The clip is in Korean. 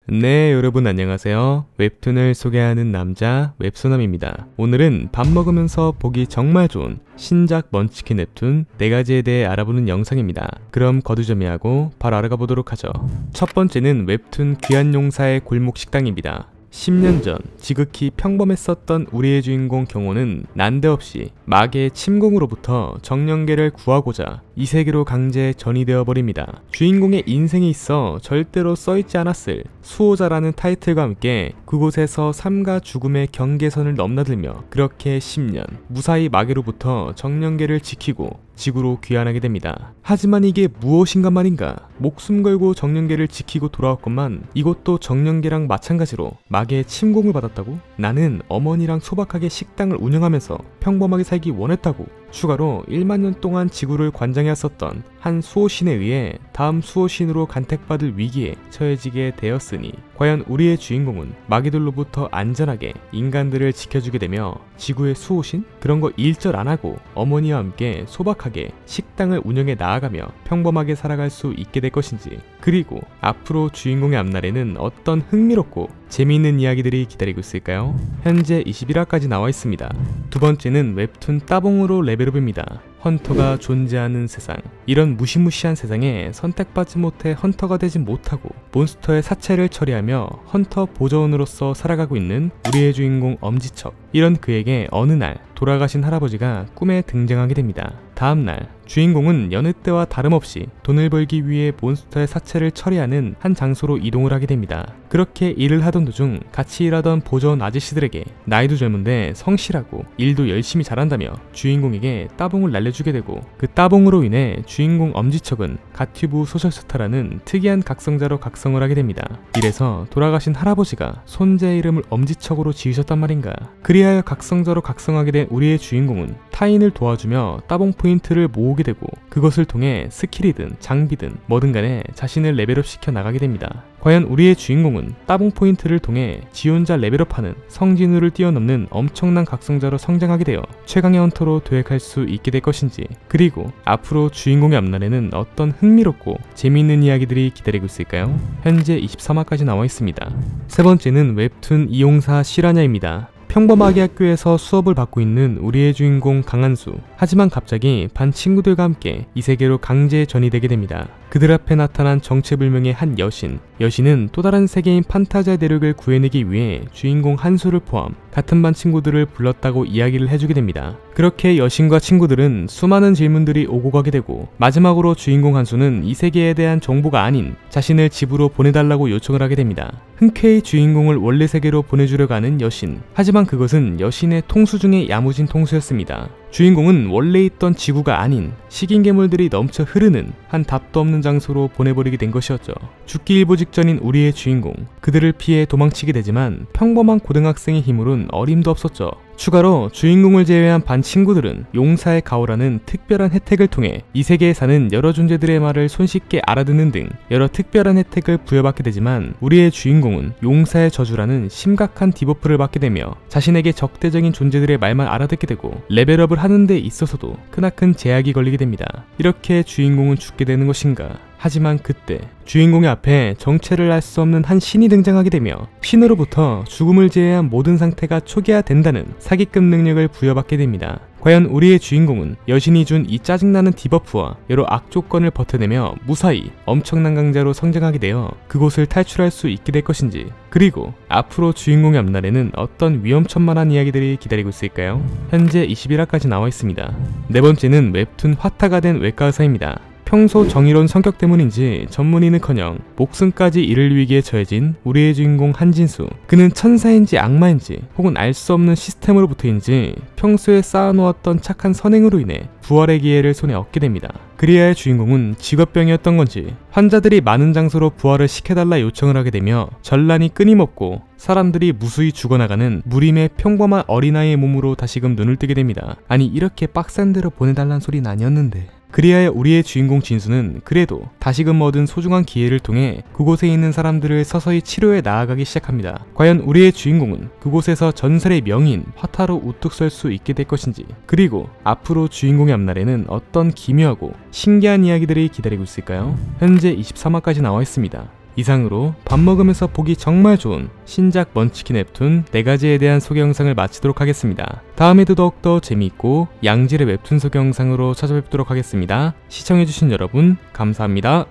네, 여러분 안녕하세요. 웹툰을 소개하는 남자 웹소남입니다. 오늘은 밥 먹으면서 보기 정말 좋은 신작 먼치킨 웹툰 4가지에 대해 알아보는 영상입니다. 그럼 거두절미하고 바로 알아가 보도록 하죠. 첫 번째는 웹툰 귀한 용사의 골목 식당입니다. 10년 전 지극히 평범했었던 우리의 주인공 경호는 난데없이 마계의 침공으로부터 정령계를 구하고자 이 세계로 강제 전이되어 버립니다. 주인공의 인생에 있어 절대로 써있지 않았을 수호자라는 타이틀과 함께 그곳에서 삶과 죽음의 경계선을 넘나들며 그렇게 10년 무사히 마계로부터 정령계를 지키고 지구로 귀환하게 됩니다. 하지만 이게 무엇인가 말인가, 목숨 걸고 정령계를 지키고 돌아왔건만 이것도 정령계랑 마찬가지로 마계의 침공을 받았다고? 나는 어머니랑 소박하게 식당을 운영하면서 평범하게 살기 원했다고. 추가로 1만 년 동안 지구를 관장해왔었던 한 수호신에 의해 다음 수호신으로 간택받을 위기에 처해지게 되었으니 과연 우리의 주인공은 마귀들로부터 안전하게 인간들을 지켜주게 되며 지구의 수호신? 그런 거 일절 안하고 어머니와 함께 소박하게 식당을 운영해 나아가며 평범하게 살아갈 수 있게 될 것인지, 그리고 앞으로 주인공의 앞날에는 어떤 흥미롭고 재미있는 이야기들이 기다리고 있을까요? 현재 21화까지 나와 있습니다. 두 번째는 웹툰 따봉으로 레벨업입니다. 헌터가 존재하는 세상. 이런 무시무시한 세상에 선택받지 못해 헌터가 되지 못하고 몬스터의 사체를 처리하며 헌터 보조원으로서 살아가고 있는 우리의 주인공 엄지척. 이런 그에게 어느 날 돌아가신 할아버지가 꿈에 등장하게 됩니다. 다음날 주인공은 여느 때와 다름없이 돈을 벌기 위해 몬스터의 사체를 처리하는 한 장소로 이동을 하게 됩니다. 그렇게 일을 하던 도중 같이 일하던 보조원 아저씨들에게 나이도 젊은데 성실하고 일도 열심히 잘한다며 주인공에게 따봉을 날려주게 되고, 그 따봉으로 인해 주인공 엄지척은 가튜브 소셜스타라는 특이한 각성자로 각성을 하게 됩니다. 이래서 돌아가신 할아버지가 손자의 이름을 엄지척으로 지으셨단 말인가. 그리하여 각성자로 각성하게 된 우리의 주인공은 타인을 도와주며 따봉 포인트를 모으게 되고 그것을 통해 스킬이든 장비든 뭐든 간에 자신을 레벨업 시켜 나가게 됩니다. 과연 우리의 주인공은 따봉 포인트를 통해 지 혼자 레벨업하는 성진우를 뛰어넘는 엄청난 각성자로 성장하게 되어 최강의 헌터로 도약할 수 있게 될 것인지, 그리고 앞으로 주인공의 앞날에는 어떤 흥미롭고 재미있는 이야기들이 기다리고 있을까요? 현재 23화까지 나와 있습니다. 세 번째는 웹툰 이용사 실화냐입니다. 평범하게 학교에서 수업을 받고 있는 우리의 주인공 강한수. 하지만 갑자기 반 친구들과 함께 이 세계로 강제 전이되게 됩니다. 그들 앞에 나타난 정체불명의 한 여신. 여신은 또 다른 세계인 판타지아 대륙을 구해내기 위해 주인공 한수를 포함 같은 반 친구들을 불렀다고 이야기를 해주게 됩니다. 그렇게 여신과 친구들은 수많은 질문들이 오고 가게 되고 마지막으로 주인공 한수는 이 세계에 대한 정보가 아닌 자신을 집으로 보내달라고 요청을 하게 됩니다. 흔쾌히 주인공을 원래 세계로 보내주려고 하는 여신. 하지만 그것은 여신의 통수 중에 야무진 통수였습니다. 주인공은 원래 있던 지구가 아닌 식인 괴물들이 넘쳐 흐르는 한 답도 없는 장소로 보내버리게 된 것이었죠. 죽기 일보 직전인 우리의 주인공. 그들을 피해 도망치게 되지만 평범한 고등학생의 힘으론 어림도 없었죠. 추가로 주인공을 제외한 반 친구들은 용사의 가오라는 특별한 혜택을 통해 이 세계에 사는 여러 존재들의 말을 손쉽게 알아듣는 등 여러 특별한 혜택을 부여받게 되지만 우리의 주인공은 용사의 저주라는 심각한 디버프를 받게 되며 자신에게 적대적인 존재들의 말만 알아듣게 되고 레벨업을 하는 데 있어서도 크나큰 제약이 걸리게 됩니다. 이렇게 주인공은 죽게 되는 것인가. 하지만 그때 주인공의 앞에 정체를 알 수 없는 한 신이 등장하게 되며 신으로부터 죽음을 제외한 모든 상태가 초기화된다는 사기급 능력을 부여받게 됩니다. 과연 우리의 주인공은 여신이 준 이 짜증나는 디버프와 여러 악조건을 버텨내며 무사히 엄청난 강자로 성장하게 되어 그곳을 탈출할 수 있게 될 것인지, 그리고 앞으로 주인공의 앞날에는 어떤 위험천만한 이야기들이 기다리고 있을까요? 현재 21화까지 나와 있습니다. 네 번째는 웹툰 화타가 된 외과의사입니다. 평소 정의로운 성격 때문인지 전문의는커녕 목숨까지 잃을 위기에 처해진 우리의 주인공 한진수. 그는 천사인지 악마인지 혹은 알 수 없는 시스템으로부터인지 평소에 쌓아놓았던 착한 선행으로 인해 부활의 기회를 손에 얻게 됩니다. 그리하여 주인공은 직업병이었던 건지 환자들이 많은 장소로 부활을 시켜달라 요청을 하게 되며 전란이 끊임없고 사람들이 무수히 죽어나가는 무림의 평범한 어린아이의 몸으로 다시금 눈을 뜨게 됩니다. 아니, 이렇게 빡센 데로 보내달란 소리는 아니었는데. 그리하여 우리의 주인공 진수는 그래도 다시금 얻은 소중한 기회를 통해 그곳에 있는 사람들을 서서히 치료해 나아가기 시작합니다. 과연 우리의 주인공은 그곳에서 전설의 명인 화타로 우뚝 설 수 있게 될 것인지, 그리고 앞으로 주인공의 앞날에는 어떤 기묘하고 신기한 이야기들이 기다리고 있을까요? 현재 23화까지 나와 있습니다. 이상으로 밥 먹으면서 보기 정말 좋은 신작 먼치킨 웹툰 4가지에 대한 소개 영상을 마치도록 하겠습니다. 다음에도 더욱더 재미있고 양질의 웹툰 소개 영상으로 찾아뵙도록 하겠습니다. 시청해주신 여러분 감사합니다.